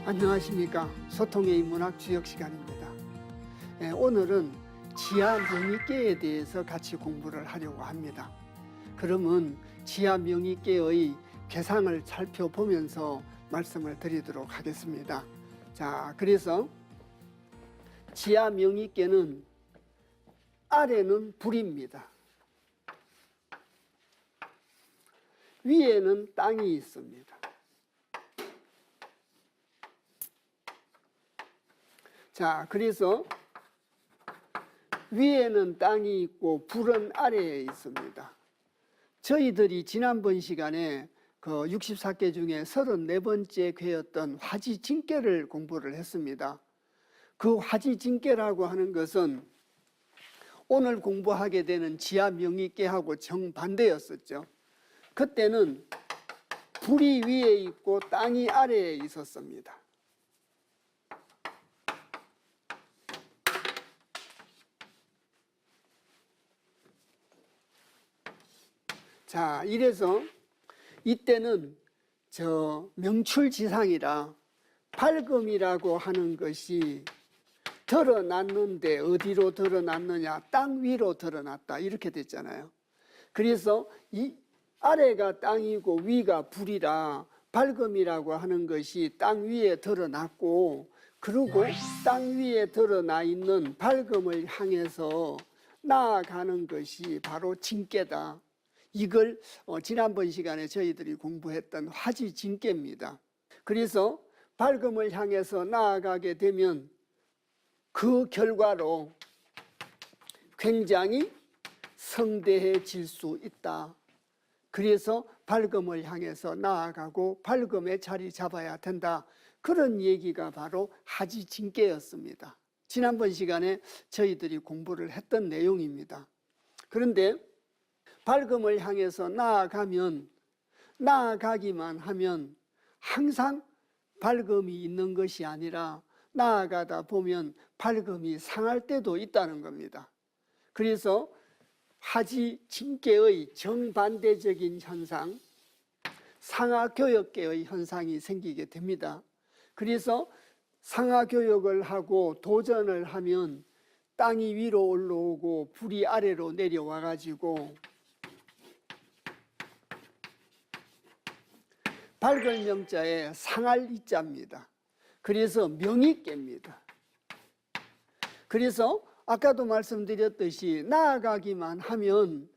안녕하십니까. 소통의 인문학 주역 시간입니다. 오늘은 지하 명의계에 대해서 같이 공부를 하려고 합니다. 그러면 지하 명의계의 개상을 살펴보면서 말씀을 드리도록 하겠습니다. 자, 그래서 지하 명의계는 아래는 불입니다. 위에는 땅이 있습니다. 자, 그래서 위에는 땅이 있고 불은 아래에 있습니다. 저희들이 지난번 시간에 그 64개 중에 34번째 괴였던 화지진계를 공부를 했습니다. 그 화지진계라고 하는 것은 오늘 공부하게 되는 지하명의계하고 정반대였었죠. 그때는 불이 위에 있고 땅이 아래에 있었습니다. 자, 이래서 이때는 저 명출지상이라 밝음이라고 하는 것이 드러났는데 어디로 드러났느냐? 땅 위로 드러났다. 이렇게 됐잖아요. 그래서 이 아래가 땅이고 위가 불이라 밝음이라고 하는 것이 땅 위에 드러났고, 그리고 땅 위에 드러나 있는 밝음을 향해서 나아가는 것이 바로 진계다. 이걸 지난번 시간에 저희들이 공부했던 화지진계입니다. 그래서 밝음을 향해서 나아가게 되면 그 결과로 굉장히 성대해질 수 있다. 그래서 밝음을 향해서 나아가고 밝음에 자리 잡아야 된다. 그런 얘기가 바로 화지진계였습니다. 지난번 시간에 저희들이 공부를 했던 내용입니다. 그런데 밝음을 향해서 나아가기만 하면 항상 밝음이 있는 것이 아니라 나아가다 보면 밝음이 상할 때도 있다는 겁니다. 그래서 화지진계의 정반대적인 현상, 상하교역계의 현상이 생기게 됩니다. 그래서 상하교역을 하고 도전을 하면 땅이 위로 올라오고 불이 아래로 내려와 가지고 밝을 명자에 상할 이자입니다. 그래서 명의계입니다. 그래서 아까도 말씀드렸듯이 나아가기만 하면,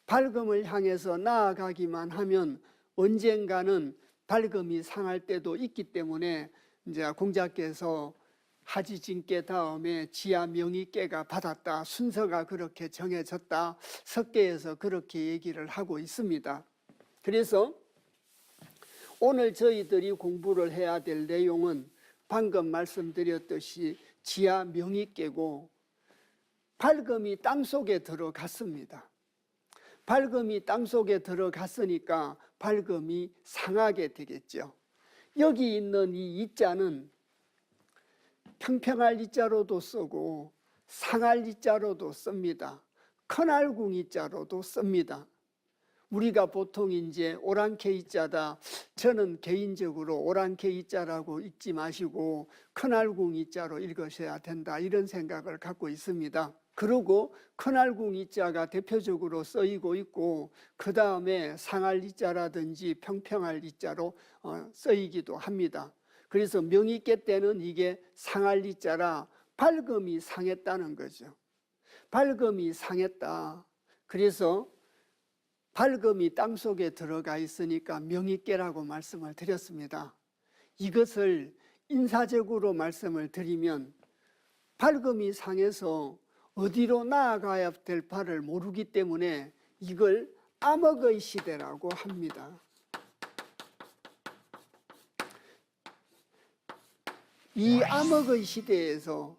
밝음을 향해서 나아가기만 하면 언젠가는 밝음이 상할 때도 있기 때문에 이제 공자께서 화지진계 다음에 지하명의계가 받았다. 순서가 그렇게 정해졌다. 석계에서 그렇게 얘기를 하고 있습니다. 그래서 오늘 저희들이 공부를 해야 될 내용은 방금 말씀드렸듯이 지하명의계고, 밝음이 땅속에 들어갔습니다. 밝음이 땅속에 들어갔으니까 밝음이 상하게 되겠죠. 여기 있는 이 이자는 평평할 이자로도 쓰고 상할 이자로도 씁니다. 큰알궁 이자로도 씁니다. 우리가 보통 이제 오랑캐 이자다, 저는 개인적으로 오랑캐 이자라고 읽지 마시고 큰알궁 이자로 읽으셔야 된다, 이런 생각을 갖고 있습니다. 그리고 큰알궁 이자가 대표적으로 쓰이고 있고, 그 다음에 상할 이자라든지 평평할 이자로 쓰이기도 합니다. 그래서 명의계 때는 이게 상할 이자라 밝음이 상했다는 거죠. 밝음이 상했다. 그래서 밝음이 땅속에 들어가 있으니까 명의계라고 말씀을 드렸습니다. 이것을 인사적으로 말씀을 드리면 밝음이 상해서 어디로 나아가야 될 바를 모르기 때문에 이걸 암흑의 시대라고 합니다. 이 암흑의 시대에서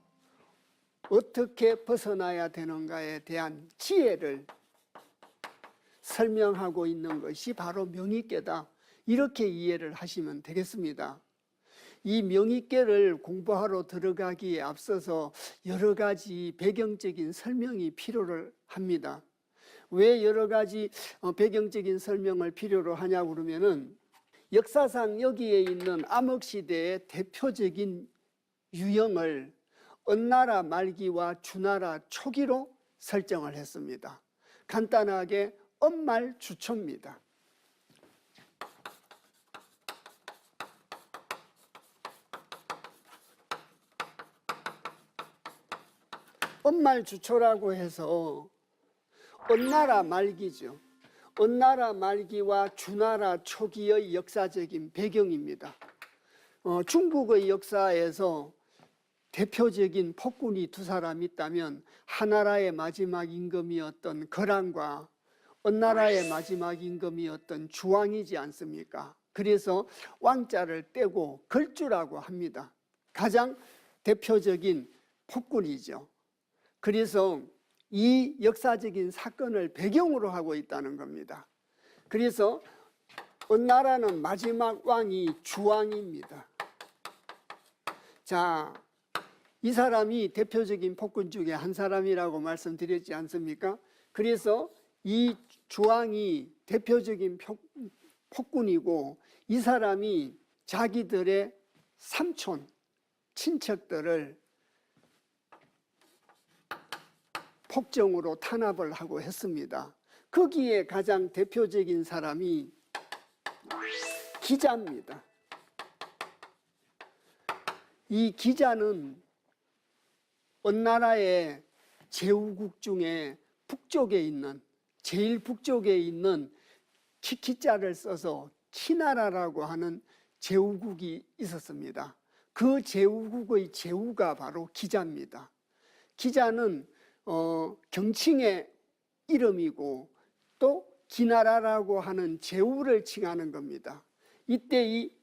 어떻게 벗어나야 되는가에 대한 지혜를 설명하고 있는 것이 바로 명의계다. 이렇게 이해를 하시면 되겠습니다. 이 명의계를 공부하러 들어가기에 앞서서 여러 가지 배경적인 설명이 필요를 합니다. 왜 여러 가지 배경적인 설명을 필요로 하냐고 그러면은 역사상 여기에 있는 암흑시대의 대표적인 유형을 은나라 말기와 주나라 초기로 설정을 했습니다. 간단하게 엄말주초입니다. 엄말주초라고 해서 은나라 말기죠. 은나라 말기와 주나라 초기의 역사적인 배경입니다. 중국의 역사에서 대표적인 폭군이 두 사람 있다면 하나라의 마지막 임금이었던 거란과 은나라의 마지막 임금이었던 주왕이지 않습니까? 그래서 왕자를 떼고 걸주라고 합니다. 가장 대표적인 폭군이죠. 그래서 이 역사적인 사건을 배경으로 하고 있다는 겁니다. 그래서 은나라는 마지막 왕이 주왕입니다. 자, 이 사람이 대표적인 폭군 중에 한 사람이라고 말씀드렸지 않습니까? 그래서 이 주왕이 대표적인 폭군이고 이 사람이 자기들의 삼촌, 친척들을 폭정으로 탄압을 하고 했습니다. 거기에 가장 대표적인 사람이 기자입니다. 이 기자는 은나라의 제후국 중에 북쪽에 있는, 제일 북쪽에 있는 키키자를 써서 키나라라고 하는 제후국이 있었습니다. 그 제후국의 제후가 바로 기자입니다. 기자는 경칭의 이름이고 또 기나라라고 하는 제후를 칭하는 겁니다. 이때 이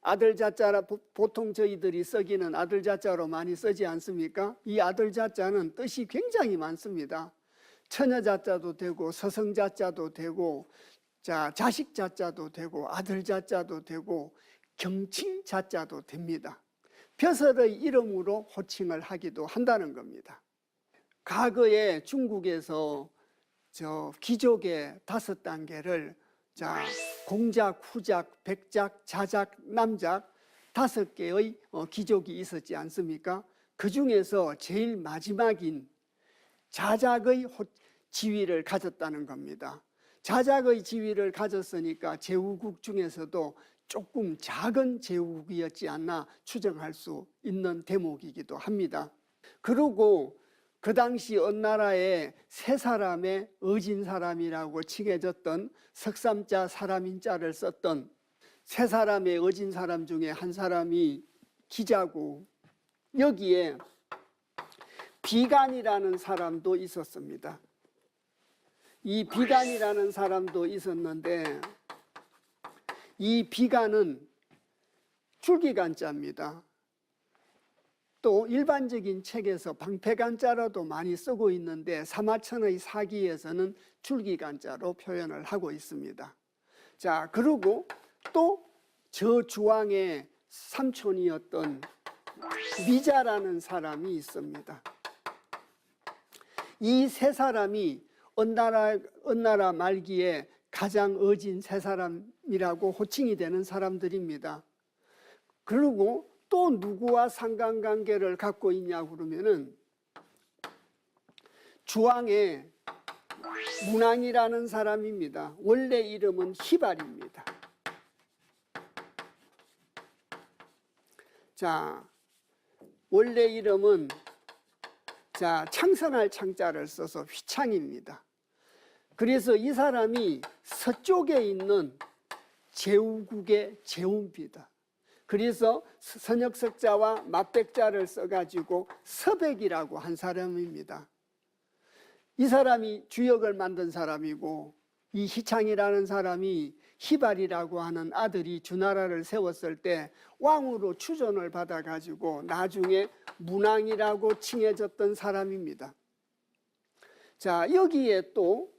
아들 자자라 보통 저희들이 쓰기는 아들 자자로 많이 쓰지 않습니까? 이 아들 자자는 뜻이 굉장히 많습니다. 처녀 자자도 되고 서성 자자도 되고 자식 자자도 되고 아들 자자도 되고 경칭 자자도 됩니다. 벼슬의 이름으로 호칭을 하기도 한다는 겁니다. 과거에 중국에서 귀족의 5단계를 공작, 후작, 백작, 자작, 남작 5개의 귀족이 있었지 않습니까? 그 중에서 제일 마지막인 자작의 지위를 가졌다는 겁니다. 자작의 지위를 가졌으니까 제후국 중에서도 조금 작은 제후국이었지 않나 추정할 수 있는 대목이기도 합니다. 그리고 그 당시 은나라에 세 사람의 어진 사람이라고 칭해졌던 석삼자 사람인자를 썼던 세 사람의 어진 사람 중에 한 사람이 기자고 여기에 비간이라는 사람도 있었습니다. 이 비간이라는 사람도 있었는데 이 비간은 줄기간자입니다. 또 일반적인 책에서 방패간자로도 많이 쓰고 있는데 사마천의 사기에서는 줄기간자로 표현을 하고 있습니다. 자, 그리고 또 저 주왕의 삼촌이었던 미자라는 사람이 있습니다. 이 세 사람이 은나라 말기에 가장 어진 세 사람이라고 호칭이 되는 사람들입니다. 그리고 또 누구와 상관관계를 갖고 있냐고 그러면은 주왕의 문왕이라는 사람입니다. 원래 이름은 희발입니다. 자, 원래 이름은 창성할 창자를 써서 휘창입니다. 그래서 이 사람이 서쪽에 있는 제후국의 제후입니다. 그래서 선역석자와 맞백자를 써가지고 서백이라고 한 사람입니다. 이 사람이 주역을 만든 사람이고 이 희창이라는 사람이 희발이라고 하는 아들이 주나라를 세웠을 때 왕으로 추존을 받아가지고 나중에 문왕이라고 칭해졌던 사람입니다. 자, 여기에 또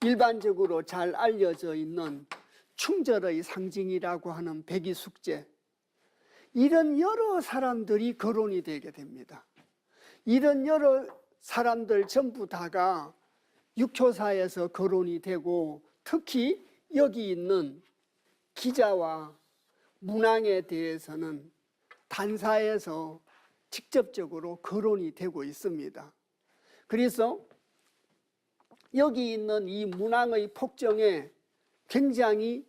일반적으로 잘 알려져 있는 충절의 상징이라고 하는 백이숙제, 이런 여러 사람들이 거론이 되게 됩니다. 이런 여러 사람들 전부 다가 육초사에서 거론이 되고 특히 여기 있는 기자와 문왕에 대해서는 단사에서 직접적으로 거론이 되고 있습니다. 그래서 여기 있는 이 문왕의 폭정에 굉장히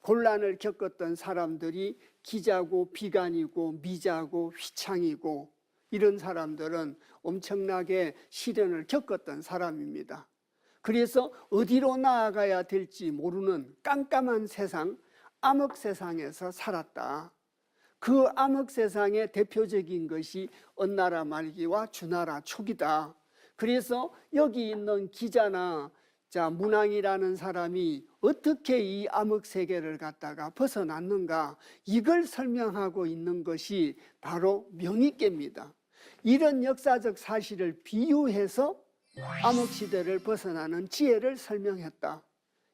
곤란을 겪었던 사람들이 기자고 비간이고 미자고 휘창이고 이런 사람들은 엄청나게 시련을 겪었던 사람입니다. 그래서 어디로 나아가야 될지 모르는 깜깜한 세상, 암흑 세상에서 살았다. 그 암흑 세상의 대표적인 것이 언나라 말기와 주나라 초기다. 그래서 여기 있는 기자나 문왕이라는 사람이 어떻게 이 암흑 세계를 갖다가 벗어났는가, 이걸 설명하고 있는 것이 바로 명의계입니다. 이런 역사적 사실을 비유해서 암흑 시대를 벗어나는 지혜를 설명했다.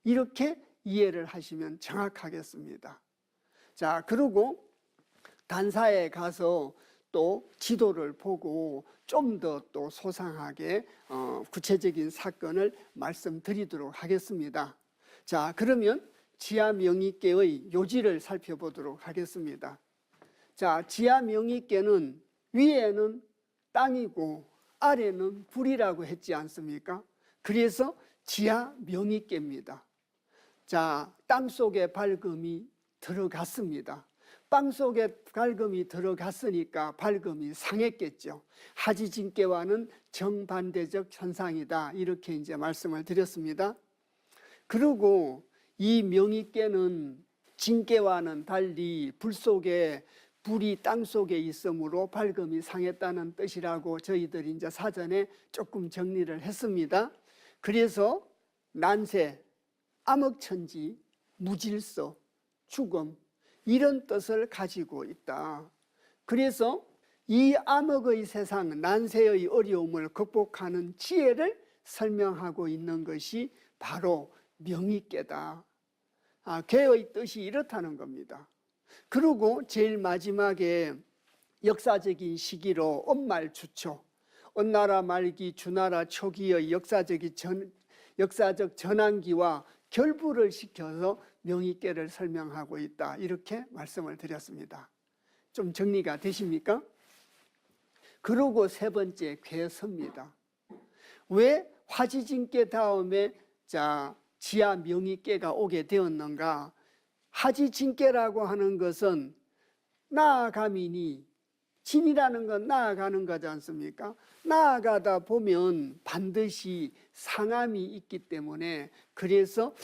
이렇게 이해를 하시면 정확하겠습니다. 자, 그리고 단사에 가서 또 지도를 보고 좀 더 또 소상하게 구체적인 사건을 말씀드리도록 하겠습니다. 자, 그러면 지하명의계의 요지를 살펴보도록 하겠습니다. 자, 지하명의계는 위에는 땅이고 아래는 불이라고 했지 않습니까? 그래서 지하명의계입니다. 자, 땅 속에 밝음이 들어갔습니다. 땅 속에 밝음이 들어갔으니까 밝음이 상했겠죠. 하지진께와는 정반대적 현상이다. 이렇게 이제 말씀을 드렸습니다. 그리고 이 명의계는 진계와는 달리 불 속에 불이 땅 속에 있으므로 밝음이 상했다는 뜻이라고 저희들이 이제 사전에 조금 정리를 했습니다. 그래서 난세, 암흑천지, 무질서, 죽음 이런 뜻을 가지고 있다. 그래서 이 암흑의 세상, 난세의 어려움을 극복하는 지혜를 설명하고 있는 것이 바로 명의계다. 괴의 뜻이 이렇다는 겁니다. 그리고 제일 마지막에 역사적인 시기로 언말주초, 언나라 말기 주나라 초기의 역사적 전환기와 결부를 시켜서 명의계를 설명하고 있다. 이렇게 말씀을 드렸습니다. 좀 정리가 되십니까? 그리고 세 번째 괴서입니다. 왜 화지진계 다음에 지하 명의계가 오게 되었는가? 하지진계라고 하는 것은 나아감이니, 진이라는 건 나아가는 거지 않습니까? 나아가다 보면 반드시 상함이 있기 때문에 그래서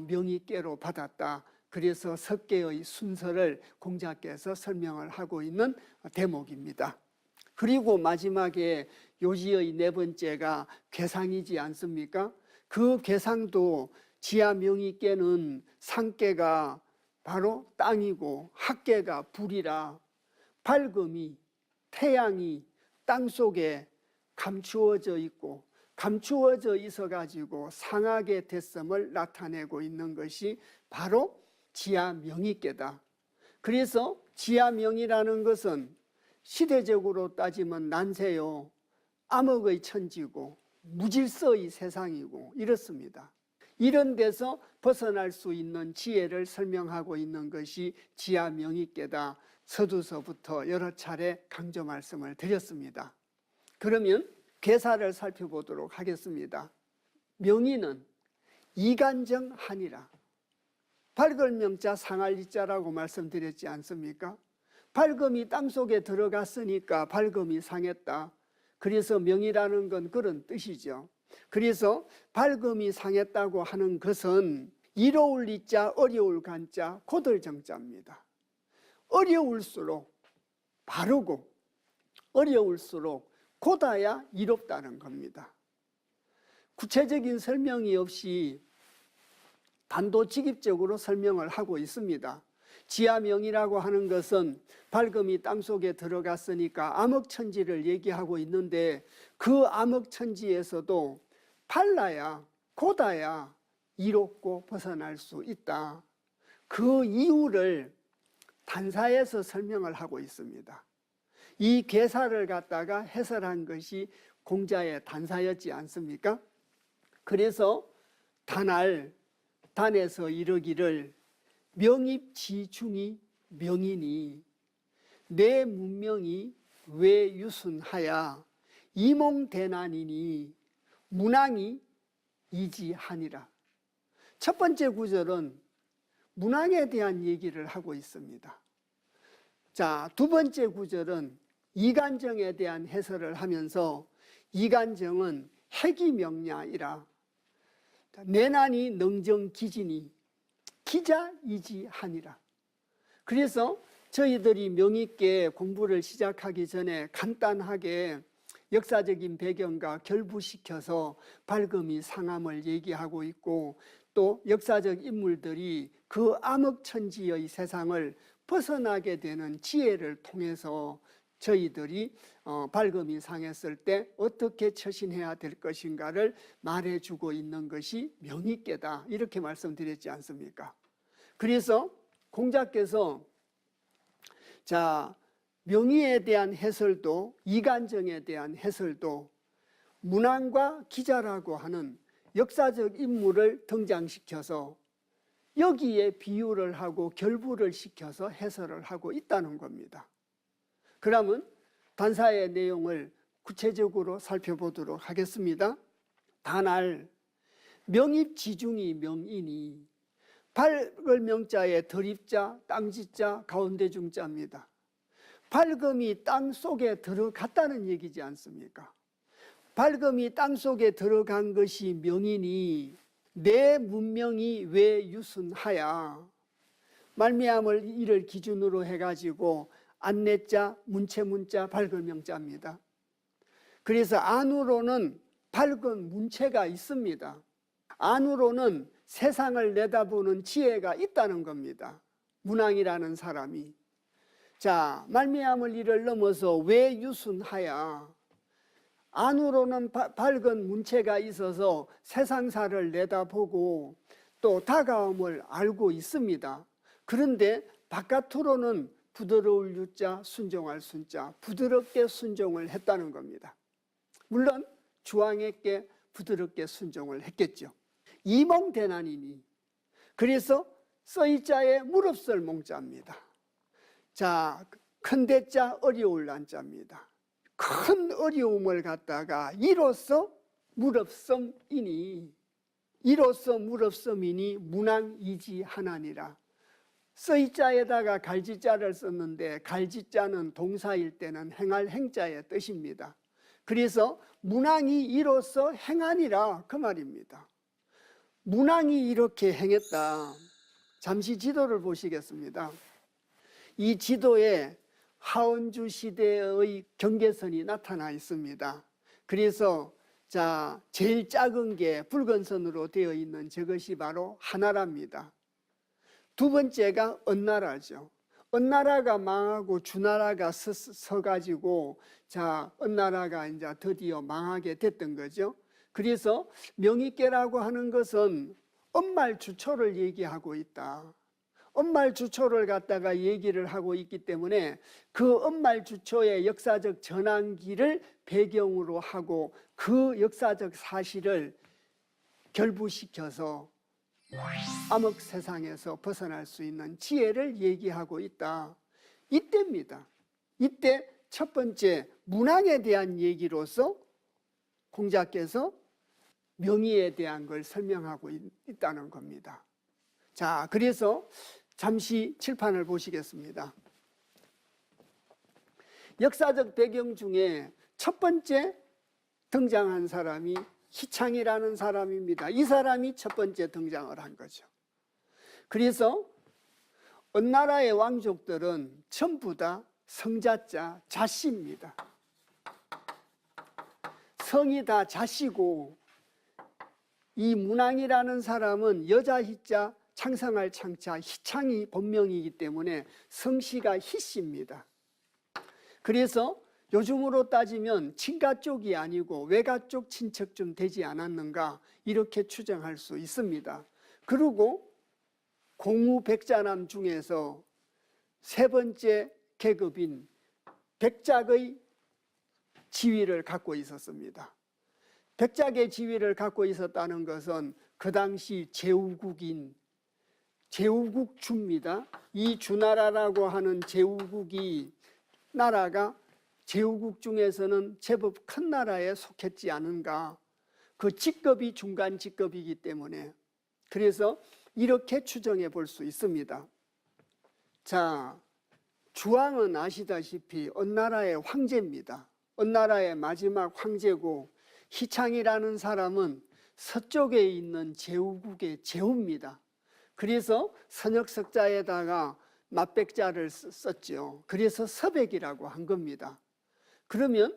명의계로 받았다. 그래서 석계의 순서를 공자께서 설명을 하고 있는 대목입니다. 그리고 마지막에 요지의 네 번째가 괴상이지 않습니까? 그 괴상도 지하 명의계는 상계가 바로 땅이고 학계가 불이라 밝음이 태양이 땅 속에 감추어져 있고 감추어져 있어 가지고 상하게 됐음을 나타내고 있는 것이 바로 지하명의계다. 그래서 지하명이라는 것은 시대적으로 따지면 난세요, 암흑의 천지고 무질서의 세상이고 이렇습니다. 이런 데서 벗어날 수 있는 지혜를 설명하고 있는 것이 지하명의계다. 서두서부터 여러 차례 강조 말씀을 드렸습니다. 그러면 괴사를 살펴보도록 하겠습니다. 명의는 이간정하니라. 밝을 명자 상할 이자라고 말씀드렸지 않습니까? 밝음이 땅속에 들어갔으니까 밝음이 상했다. 그래서 명의라는 건 그런 뜻이죠. 그래서 밝음이 상했다고 하는 것은 이로울 이자 어려울 간자 고들 정자입니다. 어려울수록 바르고 어려울수록 고다야 이롭다는 겁니다. 구체적인 설명이 없이 단도직입적으로 설명을 하고 있습니다. 지하명이라고 하는 것은 밝음이 땅속에 들어갔으니까 암흑천지를 얘기하고 있는데 그 암흑천지에서도 발라야 고다야 이롭고 벗어날 수 있다. 그 이유를 단사에서 설명을 하고 있습니다. 이 괴사를 갖다가 해설한 것이 공자의 단사였지 않습니까? 그래서 단에서 이르기를 명입지중이 명이니 내 문명이 왜 유순하야 이몽대난이니 문왕이 이지하니라. 첫 번째 구절은 문왕에 대한 얘기를 하고 있습니다. 자, 두 번째 구절은 이간정에 대한 해설을 하면서 이간정은 핵이명냐이라. 내난이 능정기진이 기자이지하니라. 그래서 저희들이 명의있게 공부를 시작하기 전에 간단하게 역사적인 배경과 결부시켜서 발금이 상함을 얘기하고 있고, 또 역사적 인물들이 그 암흑천지의 세상을 벗어나게 되는 지혜를 통해서 저희들이 발금이 상했을 때 어떻게 처신해야 될 것인가를 말해주고 있는 것이 명의계다, 이렇게 말씀드렸지 않습니까? 그래서 공자께서 명의에 대한 해설도 이간정에 대한 해설도 문왕과 기자라고 하는 역사적 인물을 등장시켜서 여기에 비유를 하고 결부를 시켜서 해설을 하고 있다는 겁니다. 그러면 단사의 내용을 구체적으로 살펴보도록 하겠습니다. 단알 명입지중이 명이니, 밝을 명자에 덜입자, 땅지자, 가운데 중자입니다. 밝음이 땅 속에 들어갔다는 얘기지 않습니까? 밝음이 땅 속에 들어간 것이 명이니 내 문명이 왜 유순하야. 말미암을 이를 기준으로 해가지고 안내자, 문체문자, 밝을명자입니다. 그래서 안으로는 밝은 문체가 있습니다. 안으로는 세상을 내다보는 지혜가 있다는 겁니다. 문왕이라는 사람이. 자, 말미암을 이를 넘어서 왜 유순하야. 안으로는 밝은 문체가 있어서 세상사를 내다보고 또 다가옴을 알고 있습니다. 그런데 바깥으로는 부드러울 유자, 순종할 순자, 부드럽게 순종을 했다는 겁니다. 물론 주왕에게 부드럽게 순종을 했겠죠. 이몽대난이니, 그래서 써이자에 무릅설 몽자입니다. 자, 큰대자 어려울 난자입니다. 큰 어려움을 갖다가 이로써 무릅섬이니, 이로써 무릅섬이니 문왕이지하나니라. 써이자에다가 갈지자를 썼는데 갈지자는 동사일 때는 행할 행자의 뜻입니다. 그래서 문왕이 이로써 행하니라, 그 말입니다. 문왕이 이렇게 행했다. 잠시 지도를 보시겠습니다. 이 지도에 하원주 시대의 경계선이 나타나 있습니다. 그래서 제일 작은 게 붉은 선으로 되어 있는 저것이 바로 하나라입니다. 두 번째가 은나라죠. 은나라가 망하고 주나라가 서가지고 은나라가 이제 드디어 망하게 됐던 거죠. 그래서 명의계라고 하는 것은 엄말주초를 얘기하고 있다. 엄말주초를 갖다가 얘기를 하고 있기 때문에 그 엄말주초의 역사적 전환기를 배경으로 하고 그 역사적 사실을 결부시켜서 암흑 세상에서 벗어날 수 있는 지혜를 얘기하고 있다. 이때입니다. 이때 첫 번째 문왕에 대한 얘기로서 공자께서 명의에 대한 걸 설명하고 있다는 겁니다. 자, 그래서 잠시 칠판을 보시겠습니다. 역사적 배경 중에 첫 번째 등장한 사람이 희창이라는 사람입니다. 이 사람이 첫 번째 등장을 한 거죠. 그래서 은나라의 왕족들은 전부 다 성자자, 자씨입니다. 성이 다 자씨고, 이 문왕이라는 사람은 여자 희자, 창성할 창자, 희창이 본명이기 때문에 성씨가 희씨입니다. 그래서 요즘으로 따지면 친가 쪽이 아니고 외가 쪽 친척 좀 되지 않았는가, 이렇게 추정할 수 있습니다. 그리고 공우백자남 중에서 세 번째 계급인 백작의 지위를 갖고 있었습니다. 백작의 지위를 갖고 있었다는 것은 그 당시 제후국인 제후국주입니다. 이 주나라라고 하는 제후국이 나라가 제후국 중에서는 제법 큰 나라에 속했지 않은가. 그 직급이 중간 직급이기 때문에 그래서 이렇게 추정해 볼 수 있습니다. 자, 주왕은 아시다시피 언나라의 황제입니다. 언나라의 마지막 황제고 희창이라는 사람은 서쪽에 있는 제후국의 제후입니다. 그래서 선역석자에다가 맞백자를 썼죠. 그래서 서백이라고 한 겁니다. 그러면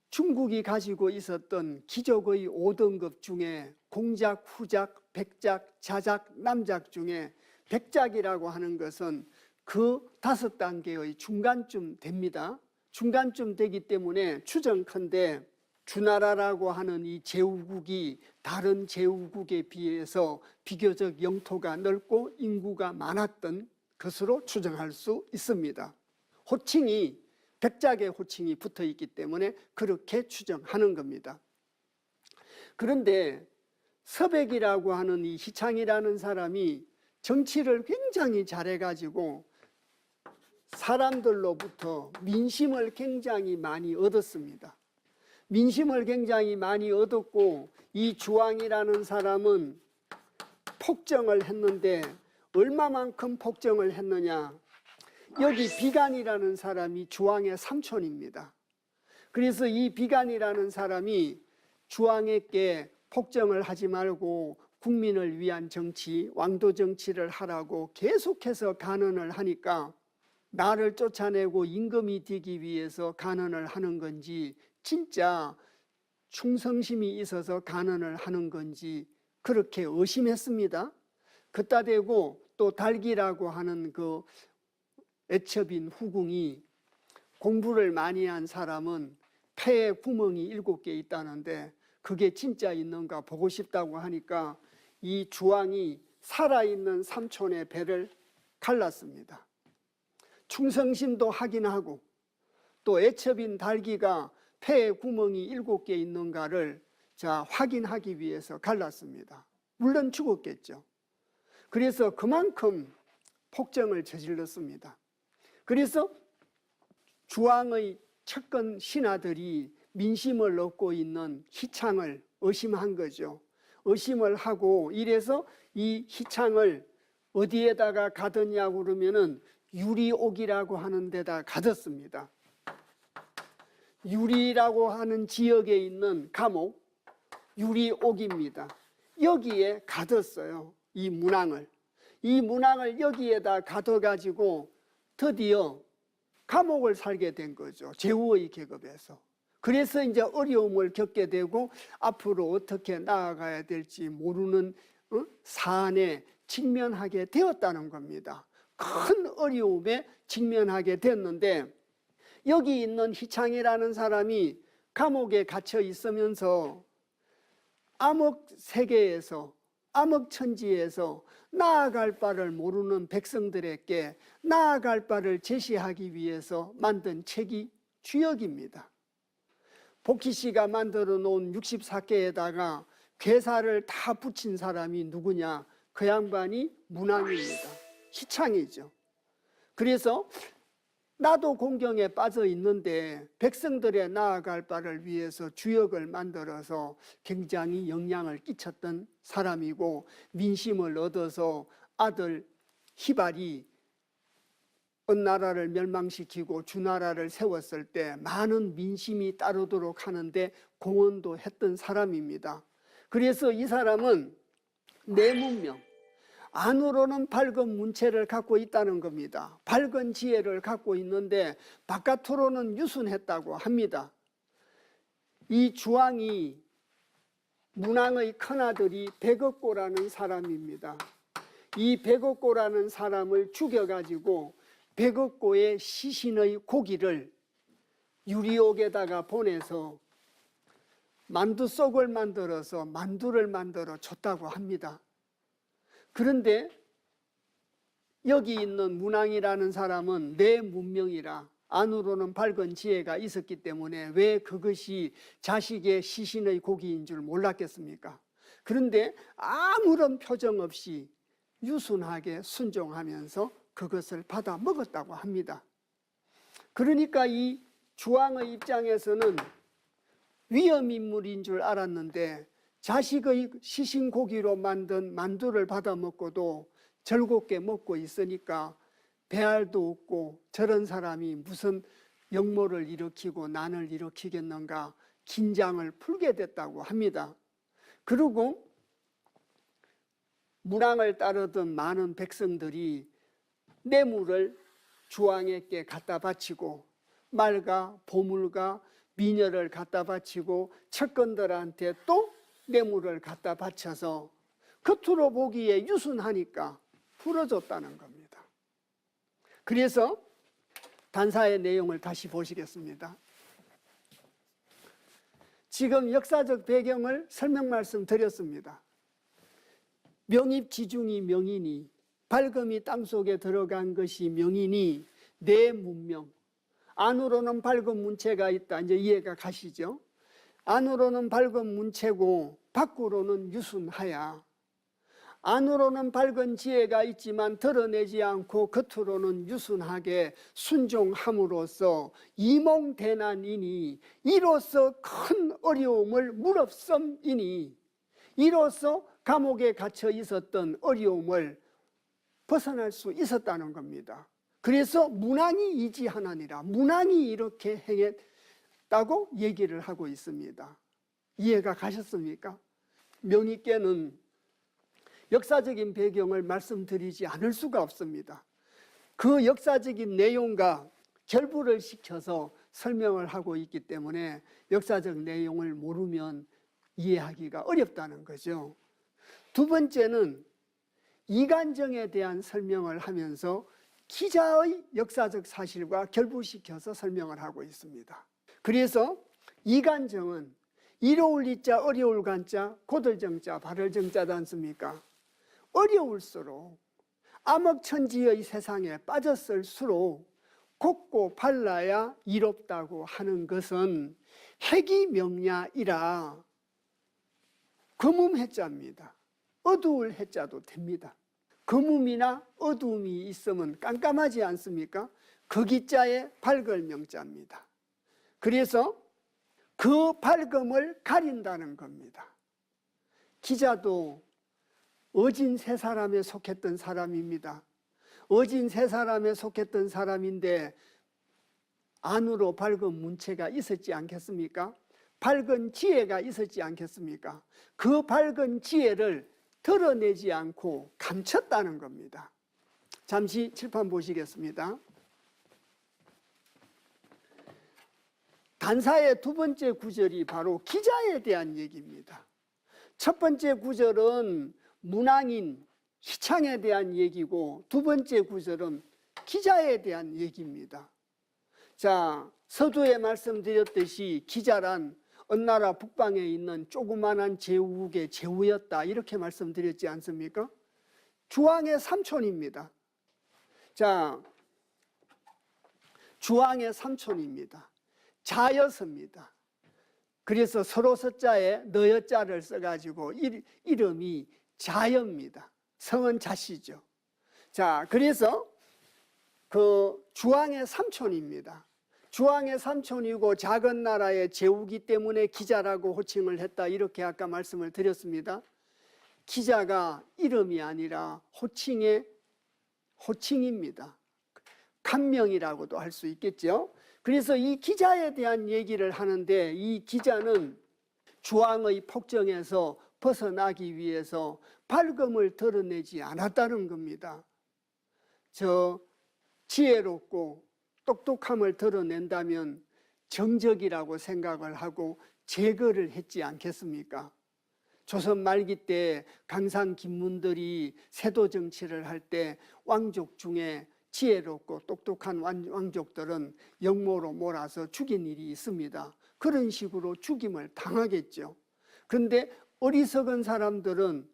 중국이 가지고 있었던 귀족의 5등급 중에 공작, 후작, 백작, 자작, 남작 중에 백작이라고 하는 것은 그 5단계의 중간쯤 됩니다. 중간쯤 되기 때문에 추정컨대 주나라라고 하는 이 제후국이 다른 제후국에 비해서 비교적 영토가 넓고 인구가 많았던 것으로 추정할 수 있습니다. 호칭이 백작의 호칭이 붙어 있기 때문에 그렇게 추정하는 겁니다. 그런데 서백이라고 하는 이 희창이라는 사람이 정치를 굉장히 잘해가지고 사람들로부터 민심을 굉장히 많이 얻었습니다. 민심을 굉장히 많이 얻었고 이 주왕이라는 사람은 폭정을 했는데 얼마만큼 폭정을 했느냐. 여기 비간이라는 사람이 주왕의 삼촌입니다. 그래서 이 비간이라는 사람이 주왕에게 폭정을 하지 말고 국민을 위한 정치, 왕도 정치를 하라고 계속해서 간언을 하니까 나를 쫓아내고 임금이 되기 위해서 간언을 하는 건지 진짜 충성심이 있어서 간언을 하는 건지 그렇게 의심했습니다. 그따 대고 또 달기라고 하는 그 애첩인 후궁이 공부를 많이 한 사람은 폐에 구멍이 7개 있다는데 그게 진짜 있는가 보고 싶다고 하니까 이 주왕이 살아있는 삼촌의 배를 갈랐습니다. 충성심도 확인하고 또 애첩인 달기가 폐에 구멍이 7개 있는가를 확인하기 위해서 갈랐습니다. 물론 죽었겠죠. 그래서 그만큼 폭정을 저질렀습니다. 그래서 주왕의 측근 신하들이 민심을 얻고 있는 희창을 의심한 거죠. 의심을 하고 이래서 이 희창을 어디에다가 가뒀냐고 그러면은 유리옥이라고 하는 데다 가뒀습니다. 유리라고 하는 지역에 있는 감옥 유리옥입니다. 여기에 가뒀어요. 이 문왕을. 이 문왕을 여기에다 가둬가지고 드디어 감옥을 살게 된 거죠. 제후의 계급에서. 그래서 이제 어려움을 겪게 되고 앞으로 어떻게 나아가야 될지 모르는 사안에 직면하게 되었다는 겁니다. 큰 어려움에 직면하게 됐는데 여기 있는 희창이라는 사람이 감옥에 갇혀 있으면서 암흑 세계에서 암흑천지에서 나아갈 바를 모르는 백성들에게 나아갈 바를 제시하기 위해서 만든 책이 주역입니다. 복희씨가 만들어 놓은 64개에다가 괴사를 다 붙인 사람이 누구냐? 그 양반이 문왕입니다. 희창이죠. 그래서 나도 공경에 빠져 있는데 백성들의 나아갈 바를 위해서 주역을 만들어서 굉장히 영향을 끼쳤던 사람이고 민심을 얻어서 아들 희발이 언나라를 멸망시키고 주나라를 세웠을 때 많은 민심이 따르도록 하는데 공헌도 했던 사람입니다. 그래서 이 사람은 내문명, 안으로는 밝은 문체를 갖고 있다는 겁니다. 밝은 지혜를 갖고 있는데 바깥으로는 유순했다고 합니다. 이 주왕이 문왕의 큰아들이 백업고라는 사람입니다. 이 백업고라는 사람을 죽여가지고 백업고의 시신의 고기를 유리옥에다가 보내서 만두 속을 만들어서 만두를 만들어 줬다고 합니다. 그런데 여기 있는 문왕이라는 사람은 내 문명이라 안으로는 밝은 지혜가 있었기 때문에 왜 그것이 자식의 시신의 고기인 줄 몰랐겠습니까? 그런데 아무런 표정 없이 유순하게 순종하면서 그것을 받아 먹었다고 합니다. 그러니까 이 주왕의 입장에서는 위험인물인 줄 알았는데 자식의 시신 고기로 만든 만두를 받아 먹고도 즐겁게 먹고 있으니까 배알도 없고 저런 사람이 무슨 역모를 일으키고 난을 일으키겠는가 긴장을 풀게 됐다고 합니다. 그리고 문왕을 따르던 많은 백성들이 뇌물을 주왕에게 갖다 바치고 말과 보물과 미녀를 갖다 바치고 척건들한테 또 뇌물을 갖다 바쳐서 겉으로 보기에 유순하니까 풀어줬다는 겁니다. 그래서 단사의 내용을 다시 보시겠습니다. 지금 역사적 배경을 설명 말씀드렸습니다. 명입지중이 명이니 밝음이 땅속에 들어간 것이 명이니 내 문명 안으로는 밝은 문체가 있다. 이제 이해가 가시죠? 안으로는 밝은 문체고 밖으로는 유순하야. 안으로는 밝은 지혜가 있지만 드러내지 않고 겉으로는 유순하게 순종함으로써 이몽대난이니 이로써 큰 어려움을 무릅섬이니 이로써 감옥에 갇혀 있었던 어려움을 벗어날 수 있었다는 겁니다. 그래서 문왕이 이지하나니라. 문왕이 이렇게 행했다고 얘기를 하고 있습니다. 이해가 가셨습니까? 명희께는 역사적인 배경을 말씀드리지 않을 수가 없습니다. 그 역사적인 내용과 결부를 시켜서 설명을 하고 있기 때문에 역사적 내용을 모르면 이해하기가 어렵다는 거죠. 두 번째는 이간정에 대한 설명을 하면서 기자의 역사적 사실과 결부시켜서 설명을 하고 있습니다. 그래서 이간정은 이로울 이자 어려울 간자 고들 정자 발을 정자지 않습니까? 어려울수록 암흑천지의 세상에 빠졌을수록 곱고 발라야 이롭다고 하는 것은 해기명야이라 금음 해자입니다. 어두울 해자도 됩니다. 금음이나 어두움이 있으면 깜깜하지 않습니까? 그 기자에 밝을 명자입니다. 그래서 그 밝음을 가린다는 겁니다. 기자도 어진 세 사람에 속했던 사람입니다. 어진 세 사람에 속했던 사람인데 안으로 밝은 문체가 있었지 않겠습니까? 밝은 지혜가 있었지 않겠습니까? 그 밝은 지혜를 드러내지 않고 감췄다는 겁니다. 잠시 칠판 보시겠습니다. 단사의 두 번째 구절이 바로 기자에 대한 얘기입니다. 첫 번째 구절은 문왕인 희창에 대한 얘기고 두 번째 구절은 기자에 대한 얘기입니다. 자, 서두에 말씀드렸듯이 기자란 언나라 북방에 있는 조그만한 제국의 제후였다 이렇게 말씀드렸지 않습니까? 주왕의 삼촌입니다. 자, 주왕의 삼촌입니다. 자여서입니다. 그래서 서로 서자에 너여자를 써가지고 이름이 자여입니다. 성은 자씨죠. 자, 그래서 그 주왕의 삼촌입니다. 주왕의 삼촌이고 작은 나라의 제후기 때문에 기자라고 호칭을 했다 이렇게 아까 말씀을 드렸습니다. 기자가 이름이 아니라 호칭입니다. 간명이라고도 할 수 있겠죠. 그래서 이 기자에 대한 얘기를 하는데 이 기자는 주왕의 폭정에서 벗어나기 위해서 밝음을 드러내지 않았다는 겁니다. 지혜롭고 똑똑함을 드러낸다면 정적이라고 생각을 하고 제거를 했지 않겠습니까? 조선 말기 때 강상 김문들이 세도 정치를 할 때 왕족 중에 지혜롭고 똑똑한 왕족들은 역모로 몰아서 죽인 일이 있습니다. 그런 식으로 죽임을 당하겠죠. 그런데 어리석은 사람들은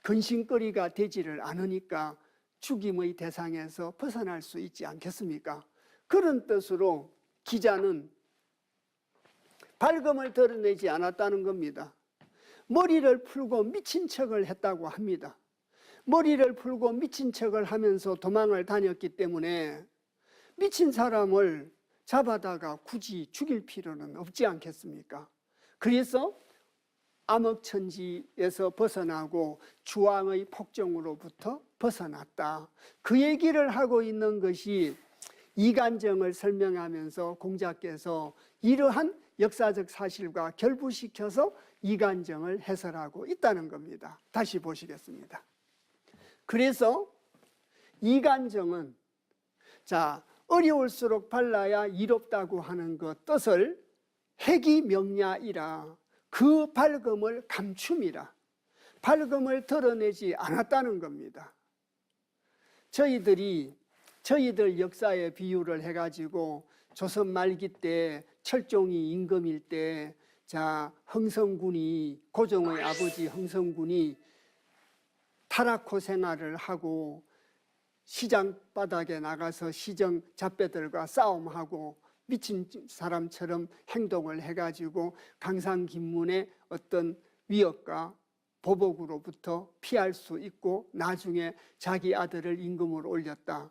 근심거리가 되지를 않으니까 죽임의 대상에서 벗어날 수 있지 않겠습니까? 그런 뜻으로 기자는 발금을 드러내지 않았다는 겁니다. 머리를 풀고 미친 척을 했다고 합니다. 머리를 풀고 미친 척을 하면서 도망을 다녔기 때문에 미친 사람을 잡아다가 굳이 죽일 필요는 없지 않겠습니까? 그래서 암흑천지에서 벗어나고 주왕의 폭정으로부터 벗어났다. 그 얘기를 하고 있는 것이 이간정을 설명하면서 공자께서 이러한 역사적 사실과 결부시켜서 이간정을 해설하고 있다는 겁니다. 다시 보시겠습니다. 그래서 이간정은 어려울수록 발라야 이롭다고 하는 그 뜻을 해기명야이라, 그 발금을 감춤이라, 발금을 드러내지 않았다는 겁니다. 저희들 역사에 비유를 해가지고 조선 말기 때 철종이 임금일 때 흥성군이, 고종의 아버지 흥성군이 타락호 생활을 하고 시장 바닥에 나가서 시정 잡배들과 싸움하고 미친 사람처럼 행동을 해가지고 강상김문의 어떤 위협과 보복으로부터 피할 수 있고 나중에 자기 아들을 임금으로 올렸다.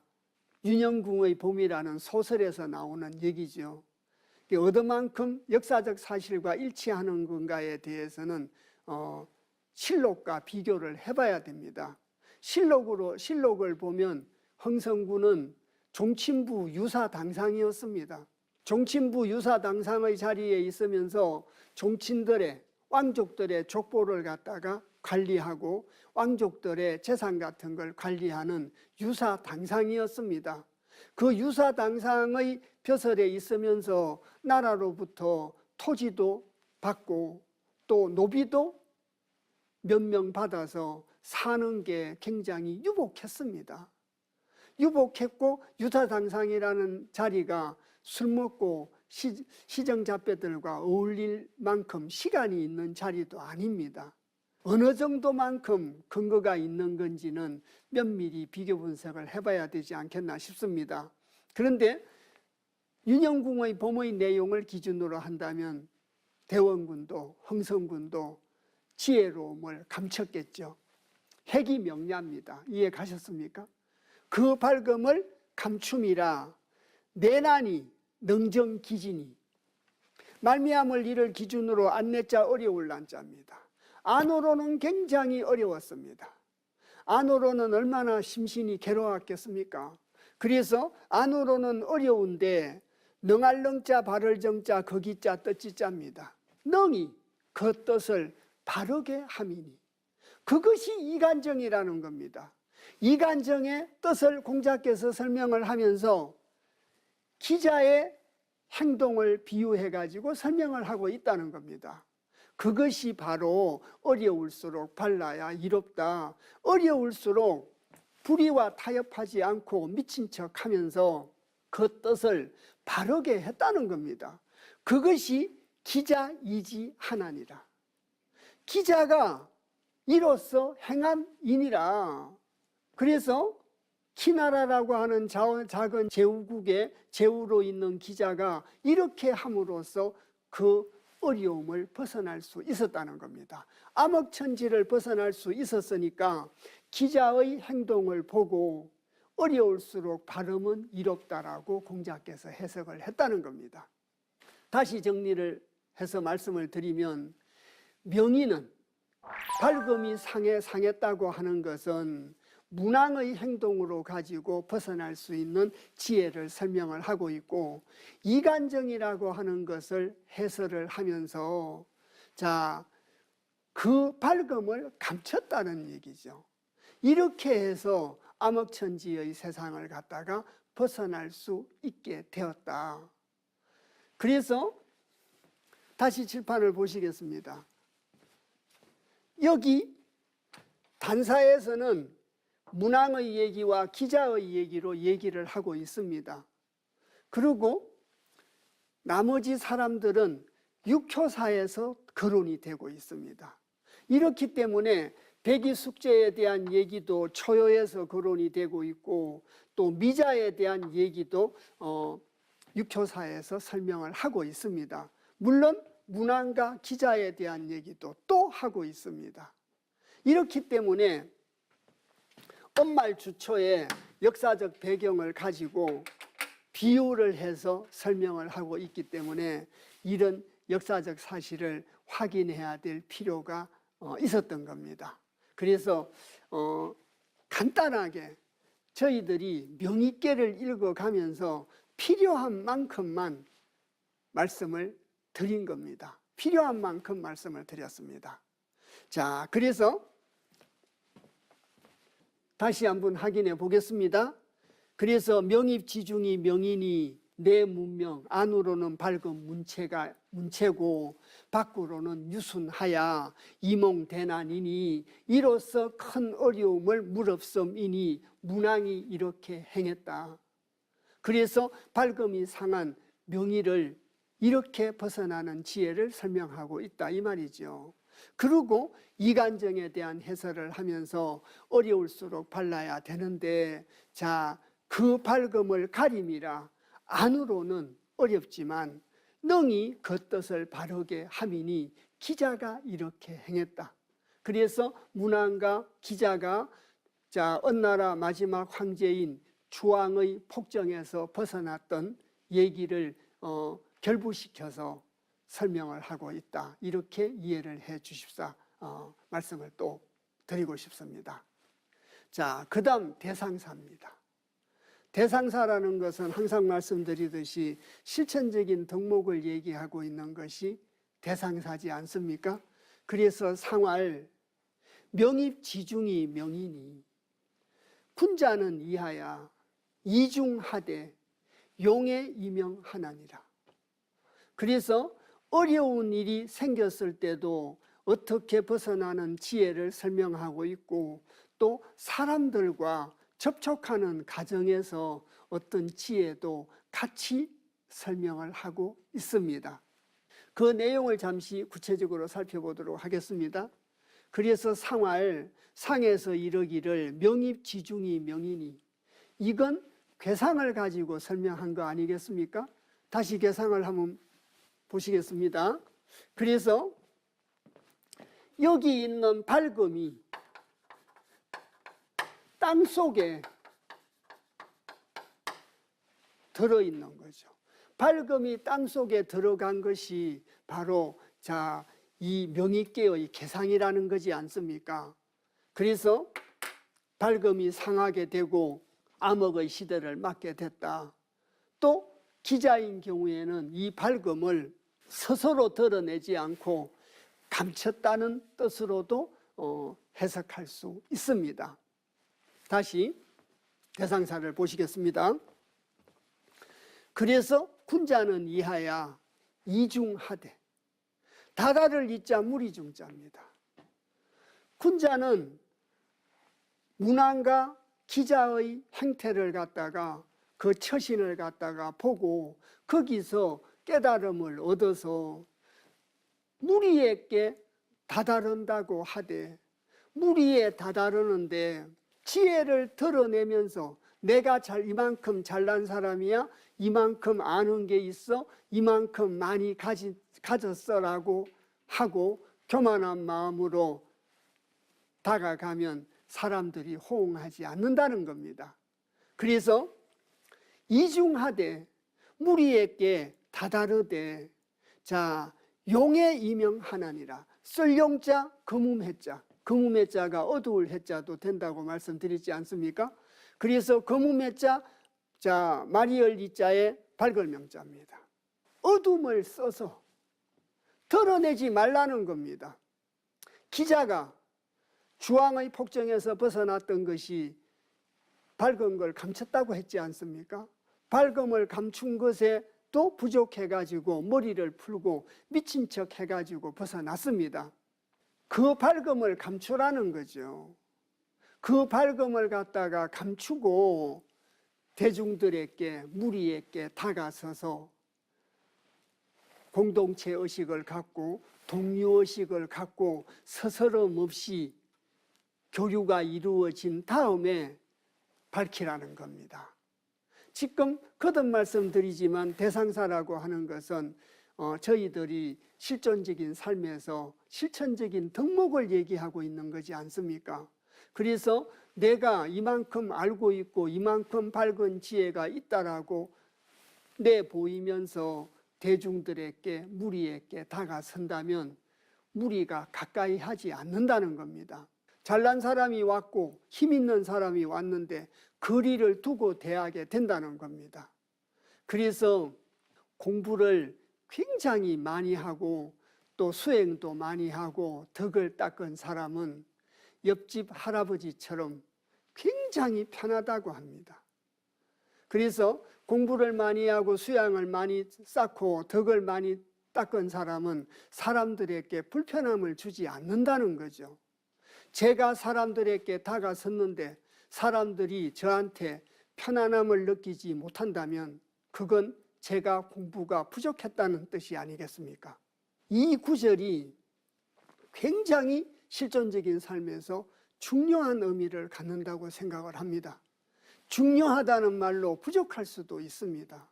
윤영궁의 봄이라는 소설에서 나오는 얘기죠. 어느만큼 역사적 사실과 일치하는 건가에 대해서는 실록과 비교를 해봐야 됩니다. 실록을 보면 흥성군은 종친부 유사당상이었습니다. 종친부 유사당상의 자리에 있으면서 종친들의, 왕족들의 족보를 갖다가 관리하고 왕족들의 재산 같은 걸 관리하는 유사당상이었습니다. 그 유사당상의 벼슬에 있으면서 나라로부터 토지도 받고 또 노비도 몇 명 받아서 사는 게 굉장히 유복했습니다. 유복했고 유사당상이라는 자리가 술 먹고 시정잡배들과 어울릴 만큼 시간이 있는 자리도 아닙니다. 어느 정도만큼 근거가 있는 건지는 면밀히 비교 분석을 해봐야 되지 않겠나 싶습니다. 그런데 윤영궁의 봄의 내용을 기준으로 한다면 대원군도 흥성군도 지혜로움을 감췄겠죠. 해기명야입니다. 이해 가셨습니까? 그 발금을 감춤이라 내난이 능정기진이, 말미암을 이를 기준으로 안내자 어려울 난자입니다. 안으로는 굉장히 어려웠습니다. 안으로는 얼마나 심신이 괴로웠겠습니까? 그래서 안으로는 어려운데 능할 능자 바를 정자 거기자 뜻지자입니다. 능이 그 뜻을 바르게 함이니, 그것이 이간정이라는 겁니다. 이간정의 뜻을 공자께서 설명을 하면서 기자의 행동을 비유해가지고 설명을 하고 있다는 겁니다. 그것이 바로 어려울수록 발라야 이롭다. 어려울수록 불의와 타협하지 않고 미친 척 하면서 그 뜻을 바르게 했다는 겁니다. 그것이 기자이지 하나니라. 기자가 이로써 행함이니라. 그래서 키나라라고 하는 작은 제후국의 제후로 있는 기자가 이렇게 함으로써 그 어려움을 벗어날 수 있었다는 겁니다. 암흑천지를 벗어날 수 있었으니까 기자의 행동을 보고 어려울수록 발음은 이롭다라고 공자께서 해석을 했다는 겁니다. 다시 정리를 해서 말씀을 드리면, 명의는 발금이 상했다고 하는 것은 문왕의 행동으로 가지고 벗어날 수 있는 지혜를 설명을 하고 있고, 이간정이라고 하는 것을 해설을 하면서 그 발금을 감췄다는 얘기죠. 이렇게 해서 암흑천지의 세상을 갖다가 벗어날 수 있게 되었다. 그래서 다시 칠판을 보시겠습니다. 여기 단사에서는 문왕의 얘기와 기자의 얘기로 얘기를 하고 있습니다. 그리고 나머지 사람들은 육효사에서 거론이 되고 있습니다. 이렇기 때문에 백이숙제에 대한 얘기도 초요에서 거론이 되고 있고, 또 미자에 대한 얘기도 육효사에서 설명을 하고 있습니다. 물론 문안과 기자에 대한 얘기도 또 하고 있습니다. 이렇기 때문에 엄말 주초의 역사적 배경을 가지고 비유를 해서 설명을 하고 있기 때문에 이런 역사적 사실을 확인해야 될 필요가 있었던 겁니다. 그래서 간단하게 저희들이 명의계를 읽어가면서 필요한 만큼만 말씀을 드린 겁니다. 필요한 만큼 말씀을 드렸습니다. 자, 그래서 다시 한번 확인해 보겠습니다. 그래서 명입지중이 명인이 내 문명 안으로는 밝은 문체고 밖으로는 유순하야 이몽대난이니 이로써 큰 어려움을 무릅섬이니 문왕이 이렇게 행했다. 그래서 밝음이 상한 명의를 이렇게 벗어나는 지혜를 설명하고 있다 이 말이죠. 그리고 이간정에 대한 해설을 하면서 어려울수록 발라야 되는데 자, 그 밝음을 가림이라 안으로는 어렵지만 능히 그 뜻을 바르게 함이니 기자가 이렇게 행했다. 그래서 문왕과 기자가 자, 언나라 마지막 황제인 주왕의 폭정에서 벗어났던 얘기를 결부시켜서 설명을 하고 있다. 이렇게 이해를 해 주십사 말씀을 또 드리고 싶습니다. 자, 그 다음 대상사입니다. 대상사라는 것은 항상 말씀드리듯이 실천적인 덕목을 얘기하고 있는 것이 대상사지 않습니까? 그래서 상활 명입지중이 명이니 군자는 이하야 이중하되 용의 이명하나니라. 그래서 어려운 일이 생겼을 때도 어떻게 벗어나는 지혜를 설명하고 있고 또 사람들과 접촉하는 과정에서 어떤 지혜도 같이 설명을 하고 있습니다. 그 내용을 잠시 구체적으로 살펴보도록 하겠습니다. 그래서 상활, 상에서 이르기를 명입지중이 명이니 이건 괴상을 가지고 설명한 거 아니겠습니까? 다시 괴상을 한번 보시겠습니다. 그래서 여기 있는 밝음이 땅 속에 들어있는 거죠. 밝음이 땅 속에 들어간 것이 바로 자, 이 명의계의 개상이라는 거지 않습니까? 그래서 밝음이 상하게 되고 암흑의 시대를 맞게 됐다. 또 기자인 경우에는 이 밝음을 스스로 드러내지 않고 감췄다는 뜻으로도 해석할 수 있습니다. 다시 대상사를 보시겠습니다. 그래서 군자는 이하야 이중하되 다다를 이자 무리중자입니다. 군자는 문왕과 기자의 행태를 갖다가 그 처신을 갖다가 보고 거기서 깨달음을 얻어서 무리에게 다다른다고 하되 무리에 다다르는데 지혜를 드러내면서 내가 이만큼 잘난 사람이야 이만큼 아는 게 있어 이만큼 많이 가졌어라고 하고 교만한 마음으로 다가가면 사람들이 호응하지 않는다는 겁니다. 그래서 이중하되 무리에게 다다르되 자 용의 이명하나니라. 쓸용자 금음해자 금음해자가 어두울 해자도 된다고 말씀드리지 않습니까? 그래서 금음해자 자 마리얼 이자의 발걸명자입니다. 어둠을 써서 드러내지 말라는 겁니다. 기자가 주왕의 폭정에서 벗어났던 것이 밝은 걸 감췄다고 했지 않습니까? 밝음을 감춘 것에 또 부족해가지고 머리를 풀고 미친 척 해가지고 벗어났습니다. 그 밝음을 감추라는 거죠. 그 밝음을 갖다가 감추고 대중들에게 무리에게 다가서서 공동체 의식을 갖고 동료의식을 갖고 서스럼 없이 교류가 이루어진 다음에 밝히라는 겁니다. 지금 거듭 말씀드리지만 대상사라고 하는 것은 저희들이 실존적인 삶에서 실천적인 덕목을 얘기하고 있는 거지 않습니까? 그래서 내가 이만큼 알고 있고 이만큼 밝은 지혜가 있다라고 내보이면서 대중들에게 무리에게 다가선다면 무리가 가까이 하지 않는다는 겁니다. 잘난 사람이 왔고 힘 있는 사람이 왔는데 거리를 두고 대하게 된다는 겁니다. 그래서 공부를 굉장히 많이 하고 또 수행도 많이 하고 덕을 닦은 사람은 옆집 할아버지처럼 굉장히 편하다고 합니다. 그래서 공부를 많이 하고 수양을 많이 쌓고 덕을 많이 닦은 사람은 사람들에게 불편함을 주지 않는다는 거죠. 제가 사람들에게 다가섰는데 사람들이 저한테 편안함을 느끼지 못한다면 그건 제가 공부가 부족했다는 뜻이 아니겠습니까? 이 구절이 굉장히 실존적인 삶에서 중요한 의미를 갖는다고 생각을 합니다. 중요하다는 말로 부족할 수도 있습니다.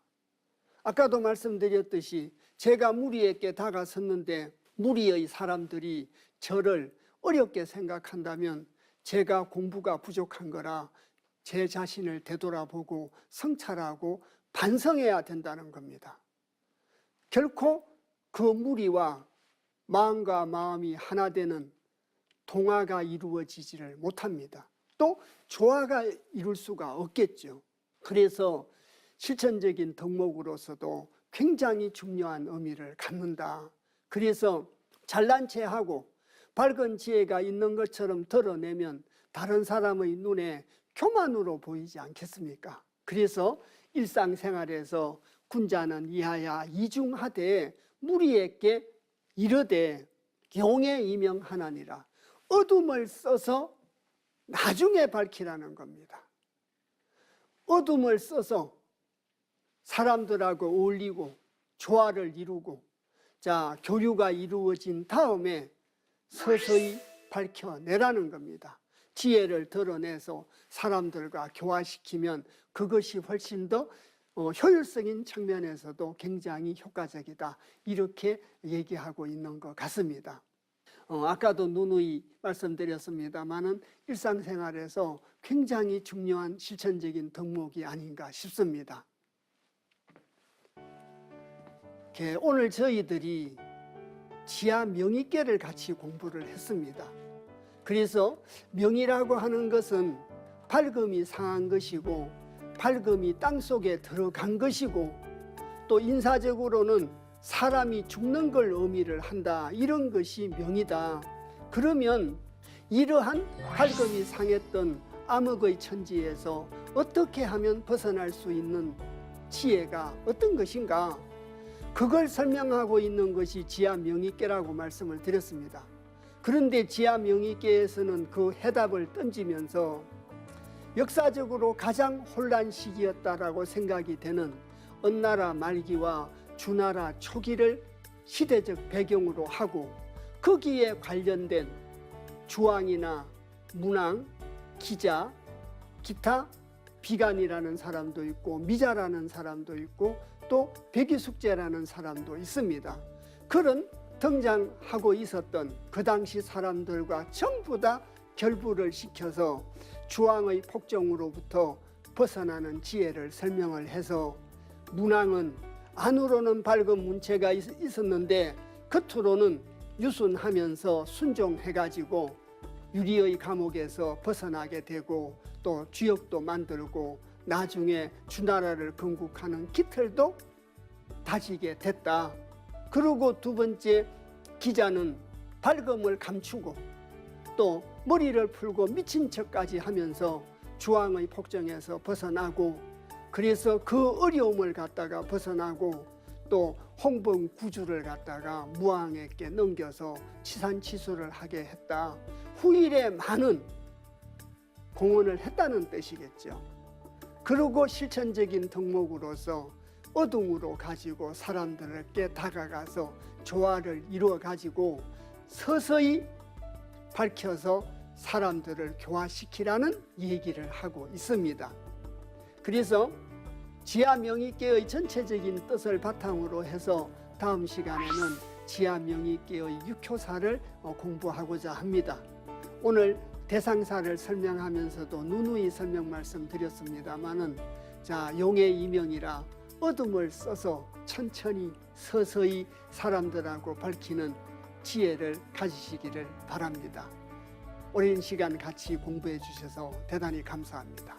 아까도 말씀드렸듯이 제가 무리에게 다가섰는데 무리의 사람들이 저를 어렵게 생각한다면 제가 공부가 부족한 거라 제 자신을 되돌아보고 성찰하고 반성해야 된다는 겁니다. 결코 그 무리와 마음과 마음이 하나 되는 동화가 이루어지지를 못합니다. 또 조화가 이룰 수가 없겠죠. 그래서 실천적인 덕목으로서도 굉장히 중요한 의미를 갖는다. 그래서 잘난 체하고 밝은 지혜가 있는 것처럼 드러내면 다른 사람의 눈에 교만으로 보이지 않겠습니까? 그래서 일상생활에서 군자는 이하야 이중하되 무리에게 이르되 용에 이명하나니라. 어둠을 써서 나중에 밝히라는 겁니다. 어둠을 써서 사람들하고 어울리고 조화를 이루고 교류가 이루어진 다음에 서서히 밝혀내라는 겁니다. 지혜를 드러내서 사람들과 교화시키면 그것이 훨씬 더 효율적인 측면에서도 굉장히 효과적이다. 이렇게 얘기하고 있는 것 같습니다. 아까도 누누이 말씀드렸습니다마는 일상생활에서 굉장히 중요한 실천적인 덕목이 아닌가 싶습니다. 오늘 저희들이 지하 명의계를 같이 공부를 했습니다. 그래서 명이라고 하는 것은 밝음이 상한 것이고 밝음이 땅속에 들어간 것이고 또 인사적으로는 사람이 죽는 걸 의미를 한다. 이런 것이 명이다. 그러면 이러한 밝음이 상했던 암흑의 천지에서 어떻게 하면 벗어날 수 있는 지혜가 어떤 것인가? 그걸 설명하고 있는 것이 지하 명의계라고 말씀을 드렸습니다. 그런데 지하 명의계에서는 그 해답을 던지면서 역사적으로 가장 혼란 시기였다라고 생각이 되는 은나라 말기와 주나라 초기를 시대적 배경으로 하고 거기에 관련된 주왕이나 문왕, 기자, 기타 비간이라는 사람도 있고 미자라는 사람도 있고 또 백이숙제라는 사람도 있습니다. 그런 등장하고 있었던 그 당시 사람들과 전부 다 결부를 시켜서 주왕의 폭정으로부터 벗어나는 지혜를 설명을 해서 문왕은 안으로는 밝은 문체가 있었는데 겉으로는 유순하면서 순종해가지고 유리의 감옥에서 벗어나게 되고 또 주역도 만들고 나중에 주나라를 건국하는 기틀도 다지게 됐다. 그리고 두 번째 기자는 밝음을 감추고 또 머리를 풀고 미친 척까지 하면서 주왕의 폭정에서 벗어나고 그래서 그 어려움을 갖다가 벗어나고 또 홍범구주를 갖다가 무왕에게 넘겨서 치산치수를 하게 했다. 후일에 많은 공헌을 했다는 뜻이겠죠. 그리고 실천적인 덕목으로서 어둠으로 가지고 사람들에게 다가가서 조화를 이루어 가지고 서서히 밝혀서 사람들을 교화시키라는 얘기를 하고 있습니다. 그래서 지하 명의계의 전체적인 뜻을 바탕으로 해서 다음 시간에는 지하 명의계의 육효사를 공부하고자 합니다. 오늘 대상사를 설명하면서도 누누이 설명 말씀드렸습니다마는 자, 용의 이명이라 어둠을 써서 천천히 서서히 사람들하고 밝히는 지혜를 가지시기를 바랍니다. 오랜 시간 같이 공부해 주셔서 대단히 감사합니다.